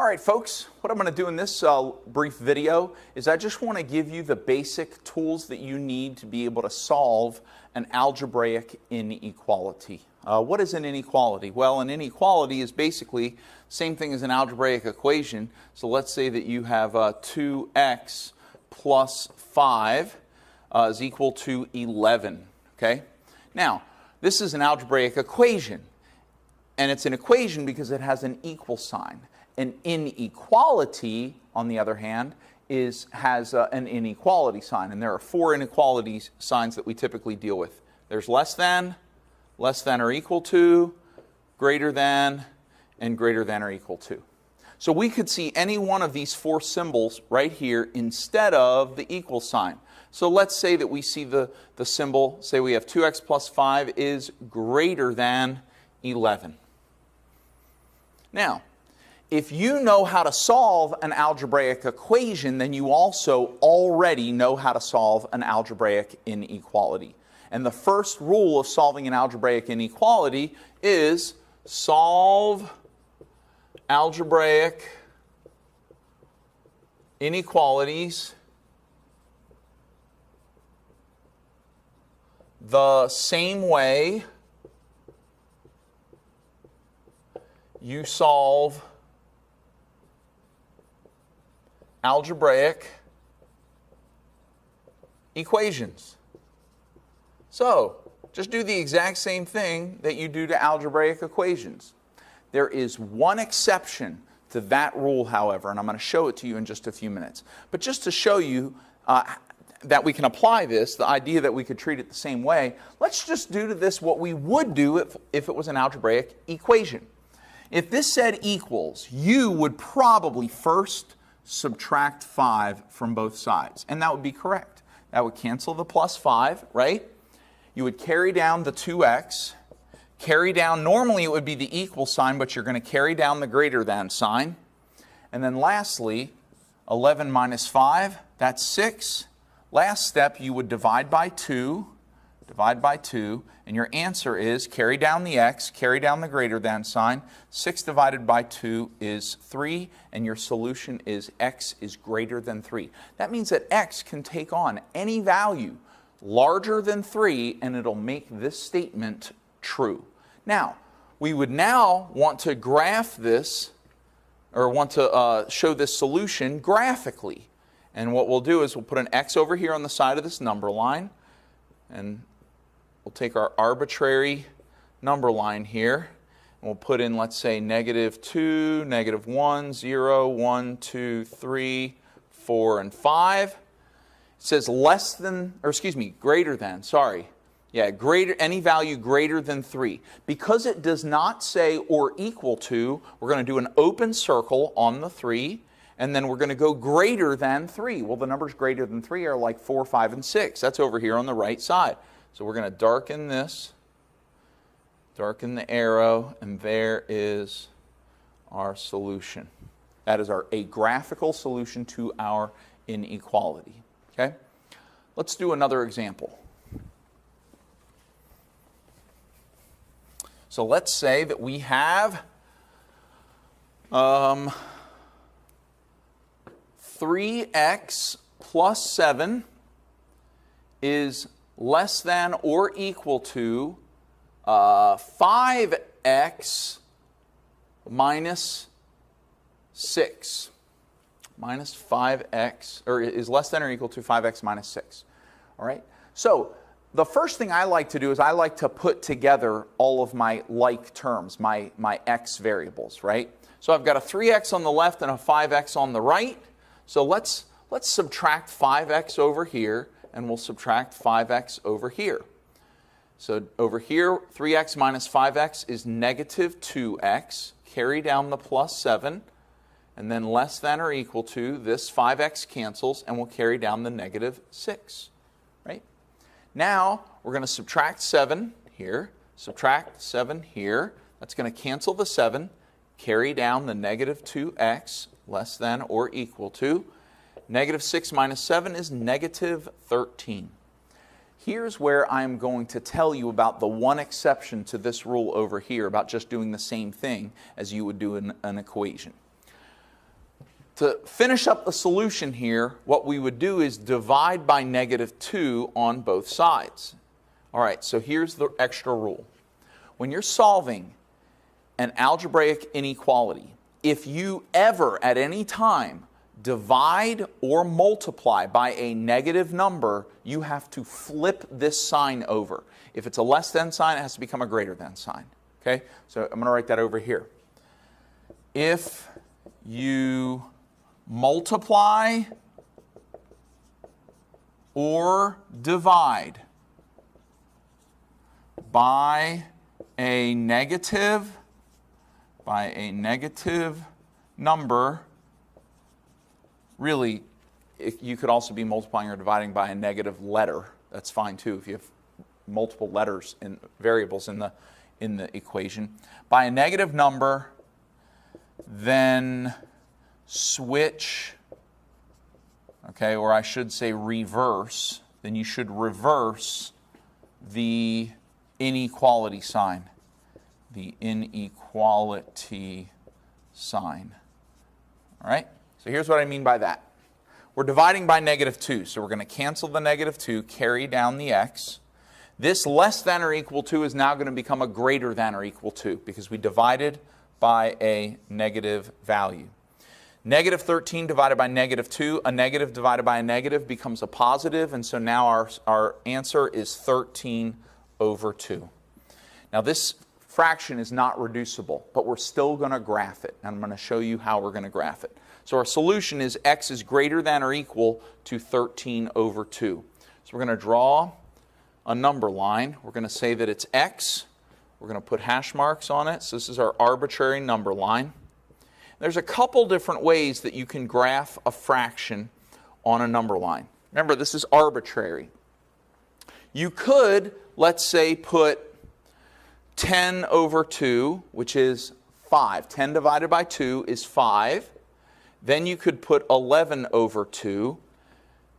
All right, folks, what I'm going to do in this brief video is I just want to give you the basic tools that you need to be able to solve an algebraic inequality. What is an inequality? Well, an inequality is basically the same thing as an algebraic equation. So let's say that you have 2x plus 5 is equal to 11. Okay? Now, this is an algebraic equation. And it's an equation because it has an equal sign. An inequality, on the other hand, has an inequality sign. And there are 4 inequality signs that we typically deal with. There's less than or equal to, greater than, and greater than or equal to. So we could see any one of these 4 symbols right here instead of the equal sign. So let's say that we see the symbol, say we have 2x plus 5 is greater than 11. Now, if you know how to solve an algebraic equation, then you also already know how to solve an algebraic inequality. And the first rule of solving an algebraic inequality is solve algebraic inequalities the same way you solve algebraic equations. So, just do the exact same thing that you do to algebraic equations. There is one exception to that rule, however, and I'm going to show it to you in just a few minutes. But just to show you that we can apply this, the idea that we could treat it the same way, let's just do to this what we would do if it was an algebraic equation. If this said equals, you would probably first subtract 5 from both sides. And that would be correct. That would cancel the plus 5, right? You would carry down the 2x. Carry down, normally it would be the equal sign, but you're going to carry down the greater than sign. And then lastly, 11 minus 5, that's 6. Last step, you would divide by 2, and your answer is carry down the x, carry down the greater than sign. 6 divided by 2 is 3, and your solution is x is greater than 3. That means that x can take on any value larger than 3, and it'll make this statement true. Now, we would now want to graph this, or want to show this solution graphically. And what we'll do is we'll put an x over here on the side of this number line, and we'll take our arbitrary number line here, and we'll put in, let's say, -2, -1, 0, 1, 2, 3, 4, and 5. It says less than, or excuse me, greater than, sorry. Yeah, any value greater than 3. Because it does not say or equal to, we're going to do an open circle on the 3, and then we're going to go greater than 3. Well, the numbers greater than 3 are like 4, 5, and 6. That's over here on the right side. So we're going to darken this, darken the arrow, and there is our solution. That is a graphical solution to our inequality. Okay? Let's do another example. So let's say that we have 3x plus 7 is less than or equal to 5x minus 6. Minus 5x, or is less than or equal to 5x minus 6. All right? So the first thing I like to do is I like to put together all of my like terms, my x variables, right? So I've got a 3x on the left and a 5x on the right. So let's subtract 5x over here, and we'll subtract 5x over here. So over here, 3x minus 5x is negative 2x. Carry down the plus 7, and then less than or equal to, this 5x cancels, and we'll carry down the negative 6. Right? Now, we're going to subtract 7 here, subtract 7 here. That's going to cancel the 7, carry down the negative 2x, less than or equal to. Negative 6 minus 7 is negative 13. Here's where I'm going to tell you about the one exception to this rule over here about just doing the same thing as you would do in an equation. To finish up the solution here, what we would do is divide by -2 on both sides. All right, so here's the extra rule. When you're solving an algebraic inequality, if you ever at any time divide or multiply by a negative number, you have to flip this sign over. If it's a less than sign, it has to become a greater than sign. Okay, so I'm going to write that over here. If you multiply or divide by a negative number, really, you could also be multiplying or dividing by a negative letter. That's fine too if you have multiple letters and variables in the equation. By a negative number, then switch, okay, or I should say reverse, then you should reverse the inequality sign. The inequality sign. All right? So here's what I mean by that. We're dividing by -2, so we're going to cancel the -2, carry down the x. This less than or equal to is now going to become a greater than or equal to because we divided by a negative value. -13 divided by -2, a negative divided by a negative becomes a positive, and so now our answer is 13/2. Now this fraction is not reducible, but we're still going to graph it, and I'm going to show you how we're going to graph it. So our solution is x is greater than or equal to 13/2. So we're going to draw a number line. We're going to say that it's x. We're going to put hash marks on it. So this is our arbitrary number line. There's a couple different ways that you can graph a fraction on a number line. Remember, this is arbitrary. You could, let's say, put 10/2, which is 5. 10 divided by 2 is 5. Then you could put 11/2.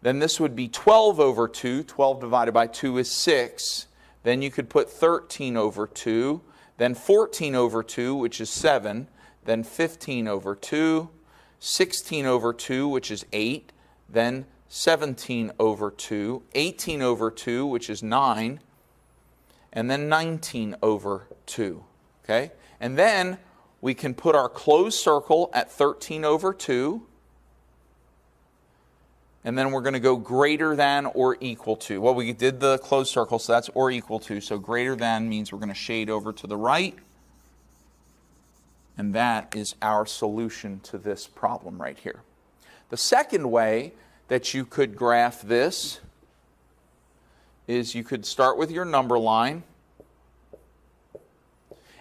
Then this would be 12/2. 12 divided by 2 is 6. Then you could put 13/2. Then 14/2, which is 7. Then 15/2. 16/2, which is 8. Then 17/2. 18/2, which is 9. And then 19/2. Okay? And then we can put our closed circle at 13/2. And then we're going to go greater than or equal to. Well, we did the closed circle, so that's or equal to. So greater than means we're going to shade over to the right. And that is our solution to this problem right here. The second way that you could graph this is you could start with your number line.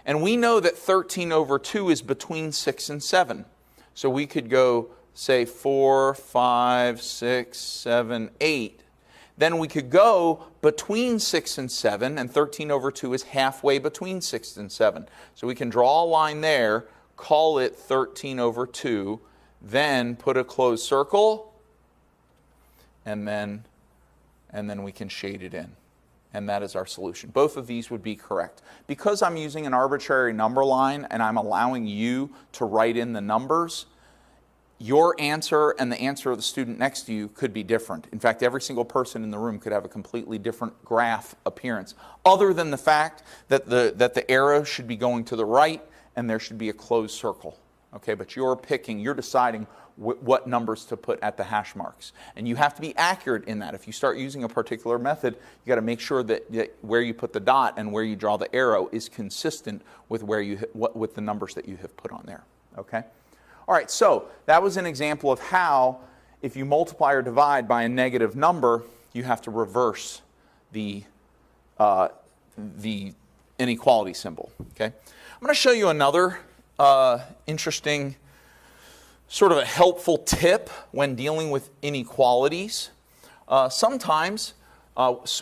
And we know that 13/2 is between 6 and 7. So we could go, say, 4, 5, 6, 7, 8. Then we could go between 6 and 7, and 13/2 is halfway between 6 and 7. So we can draw a line there, call it 13/2, then put a closed circle, and then we can shade it in. And that is our solution. Both of these would be correct. Because I'm using an arbitrary number line and I'm allowing you to write in the numbers, your answer and the answer of the student next to you could be different. In fact, every single person in the room could have a completely different graph appearance, other than the fact that the arrow should be going to the right and there should be a closed circle. Okay, but you're deciding what numbers to put at the hash marks. And you have to be accurate in that. If you start using a particular method, you got to make sure that where you put the dot and where you draw the arrow is consistent with with the numbers that you have put on there. Okay? All right, so that was an example of how, if you multiply or divide by a negative number, you have to reverse the inequality symbol. Okay? I'm going to show you another interesting, sort of a helpful tip when dealing with inequalities. Sometimes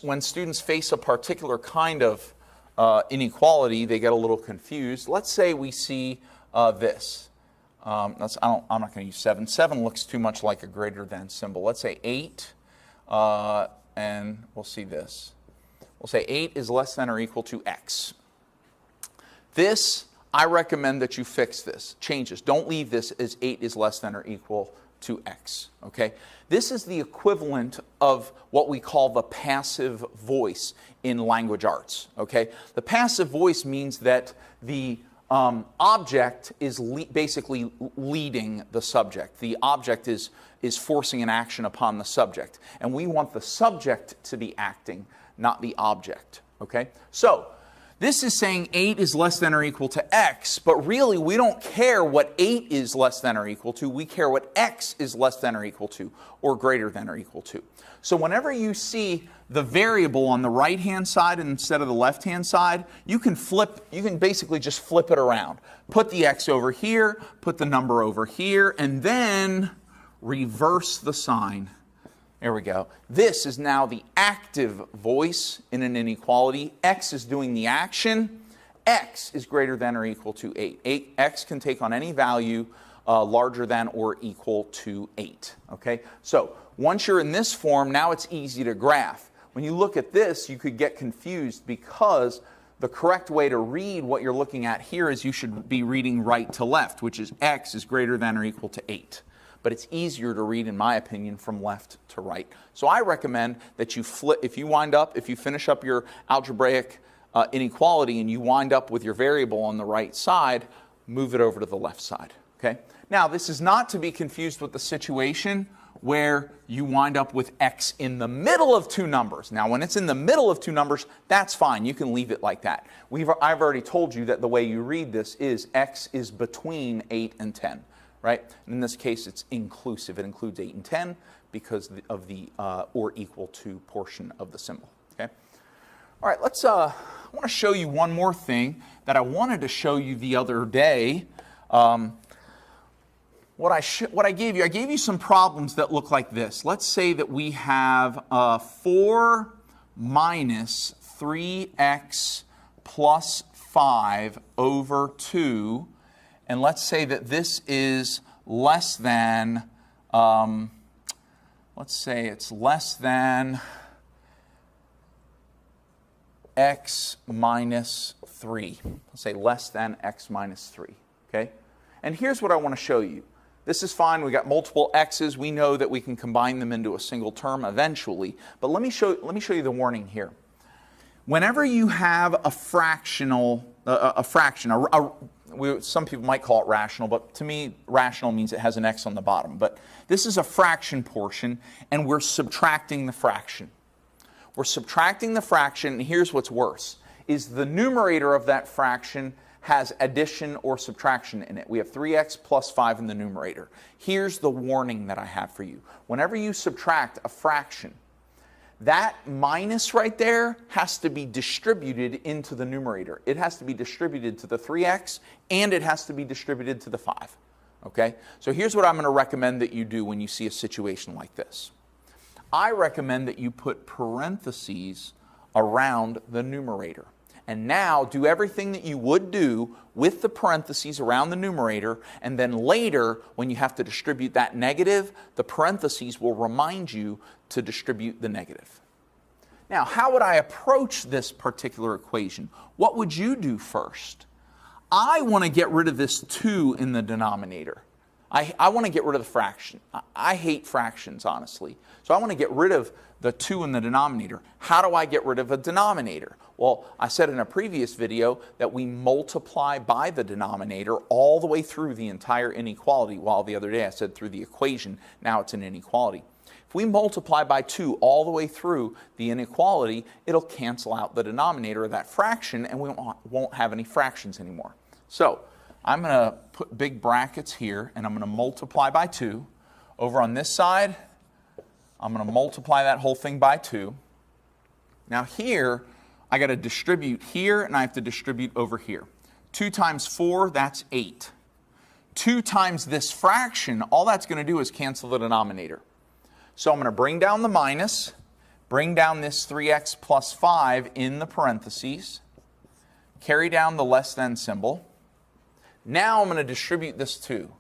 when students face a particular kind of inequality, they get a little confused. Let's say we see this. I'm not going to use 7. 7 looks too much like a greater than symbol. Let's say 8, and we'll see this. We'll say 8 is less than or equal to x. This I recommend that you fix this, change this. Don't leave this as 8 is less than or equal to x, okay? This is the equivalent of what we call the passive voice in language arts, okay? The passive voice means that the object is basically leading the subject. The object is forcing an action upon the subject. And we want the subject to be acting, not the object, okay? So, this is saying 8 is less than or equal to x, but really we don't care what 8 is less than or equal to. We care what x is less than or equal to, or greater than or equal to. So whenever you see the variable on the right-hand side instead of the left-hand side, you can basically just flip it around. Put the x over here, put the number over here, and then reverse the sign. There we go. This is now the active voice in an inequality. X is doing the action. X is greater than or equal to 8. X can take on any value larger than or equal to 8. Okay? So once you're in this form, now it's easy to graph. When you look at this, you could get confused because the correct way to read what you're looking at here is you should be reading right to left, which is x is greater than or equal to 8. But it's easier to read, in my opinion, from left to right. So I recommend that you flip, if you finish up your algebraic inequality and you wind up with your variable on the right side, move it over to the left side, okay? Now, this is not to be confused with the situation where you wind up with x in the middle of two numbers. Now, when it's in the middle of two numbers, that's fine. You can leave it like that. I've already told you that the way you read this is x is between 8 and 10. Right? In this case, it's inclusive. It includes 8 and 10 because of the or equal to portion of the symbol. Okay? All right, I want to show you one more thing that I wanted to show you the other day. What I gave you some problems that look like this. Let's say that we have 4 minus 3x plus 5 over 2. And let's say that this is less than, let's say it's less than x minus 3. Let's say less than x minus 3, okay? And here's what I want to show you. This is fine. We got multiple x's. We know that we can combine them into a single term eventually. But let me show you the warning here. Whenever you have a fraction, some people might call it rational, but to me, rational means it has an x on the bottom. But this is a fraction portion, and we're subtracting the fraction. We're subtracting the fraction, and here's what's worse, is the numerator of that fraction has addition or subtraction in it. We have 3x plus 5 in the numerator. Here's the warning that I have for you. Whenever you subtract a fraction, that minus right there has to be distributed into the numerator. It has to be distributed to the 3x, and it has to be distributed to the 5. Okay? So here's what I'm going to recommend that you do when you see a situation like this. I recommend that you put parentheses around the numerator. And now do everything that you would do with the parentheses around the numerator, and then later, when you have to distribute that negative, the parentheses will remind you to distribute the negative. Now, how would I approach this particular equation? What would you do first? I want to get rid of this 2 in the denominator. I want to get rid of the fraction. I hate fractions, honestly. So I want to get rid of the 2 in the denominator. How do I get rid of a denominator? Well, I said in a previous video that we multiply by the denominator all the way through the entire inequality, while the other day I said through the equation. Now it's an inequality. If we multiply by 2 all the way through the inequality, it'll cancel out the denominator of that fraction, and we won't have any fractions anymore. So I'm going to put big brackets here, and I'm going to multiply by 2. Over on this side, I'm going to multiply that whole thing by 2. Now here, I got to distribute here, and I have to distribute over here. 2 times 4, that's 8. 2 times this fraction, all that's going to do is cancel the denominator. So I'm going to bring down the minus, bring down this 3x plus 5 in the parentheses, carry down the less than symbol. Now I'm going to distribute this 2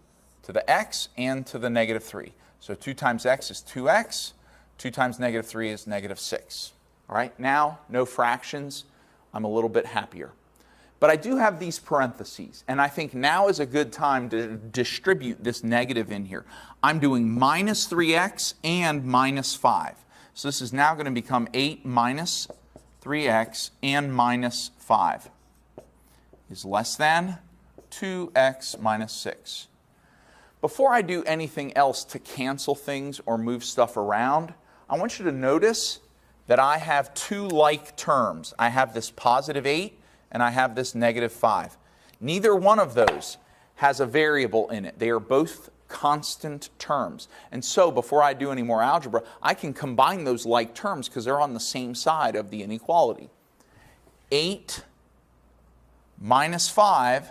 to the x and to the negative 3. So 2 times x is 2x, 2 times negative 3 is negative 6. All right, now no fractions. I'm a little bit happier. But I do have these parentheses, and I think now is a good time to distribute this negative in here. I'm doing minus 3x and minus 5. So this is now going to become 8 minus 3x and minus 5 is less than 2x minus 6. Before I do anything else to cancel things or move stuff around, I want you to notice that I have two like terms. I have this positive 8 and I have this negative 5. Neither one of those has a variable in it. They are both constant terms. And so before I do any more algebra, I can combine those like terms because they're on the same side of the inequality. 8 minus 5,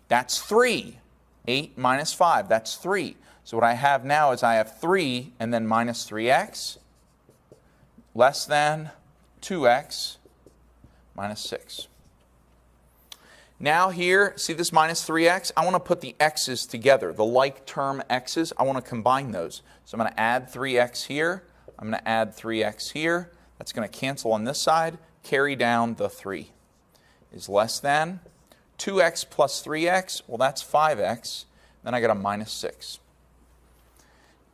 that's 3. 8 minus 5, that's 3. So what I have now is I have 3 and then minus 3x less than 2x minus 6. Now here, see this minus 3x? I want to put the x's together. The like term x's, I want to combine those. So I'm going to add 3x here. I'm going to add 3x here. That's going to cancel on this side. Carry down the 3 is less than 2x plus 3x. Well, that's 5x. Then I got a minus 6.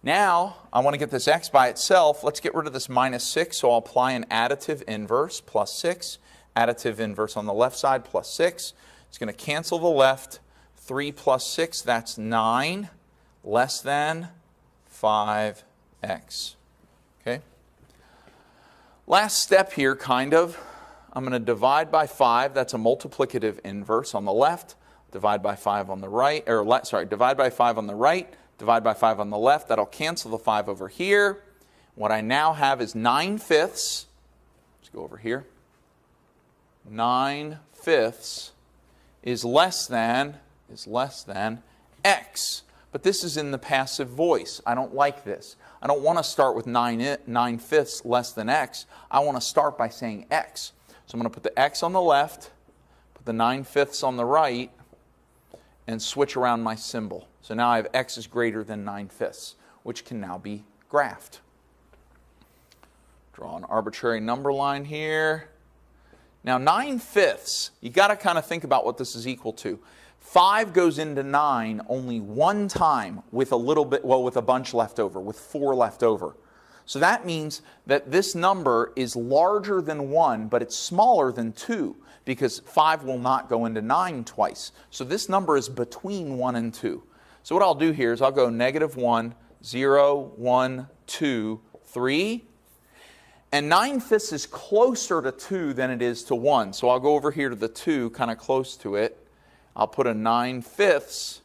Now, I want to get this x by itself. Let's get rid of this minus 6. So I'll apply an additive inverse, plus 6. Additive inverse on the left side, plus 6. It's going to cancel the left. 3 plus 6, that's 9, less than 5x. Okay? Last step here, kind of. I'm going to divide by 5. That's a multiplicative inverse on the left. Divide by 5 on the right. Divide by 5 on the right. Divide by 5 on the left. That'll cancel the 5 over here. What I now have is 9/5. Let's go over here. 9/5 is less than x. But this is in the passive voice. I don't like this. I don't want to start with 9/5 less than x. I want to start by saying x. So I'm going to put the x on the left, put the 9/5 on the right, and switch around my symbol. So now I have x is greater than 9/5, which can now be graphed. Draw an arbitrary number line here. Now 9/5, you got to kind of think about what this is equal to. 5 goes into 9 only one time with a little bit, well, with a bunch left over, with 4 left over. So that means that this number is larger than 1, but it's smaller than 2, because 5 will not go into 9 twice. So this number is between 1 and 2. So what I'll do here is I'll go -1, 0, 1, 2, 3. And 9/5 is closer to 2 than it is to 1. So I'll go over here to the 2, kind of close to it. I'll put a 9/5.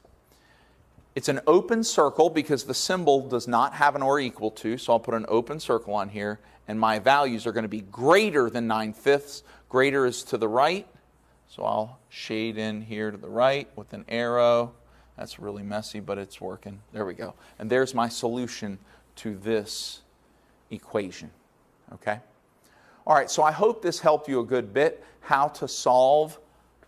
It's an open circle because the symbol does not have an or equal to. So I'll put an open circle on here. And my values are going to be greater than 9/5. Greater is to the right. So I'll shade in here to the right with an arrow. That's really messy, but it's working. There we go. And there's my solution to this equation. Okay? All right, so I hope this helped you a good bit, how to solve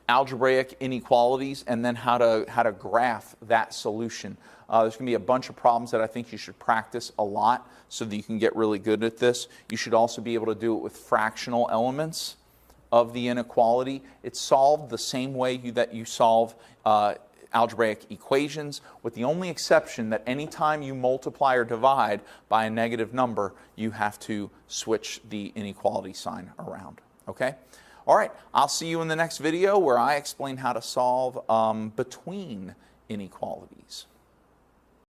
algebraic inequalities and then how to graph that solution. There's going to be a bunch of problems that I think you should practice a lot so that you can get really good at this. You should also be able to do it with fractional elements of the inequality. It's solved the same way that you solve algebraic equations, with the only exception that anytime you multiply or divide by a negative number, you have to switch the inequality sign around. Okay? All right, I'll see you in the next video where I explain how to solve between inequalities.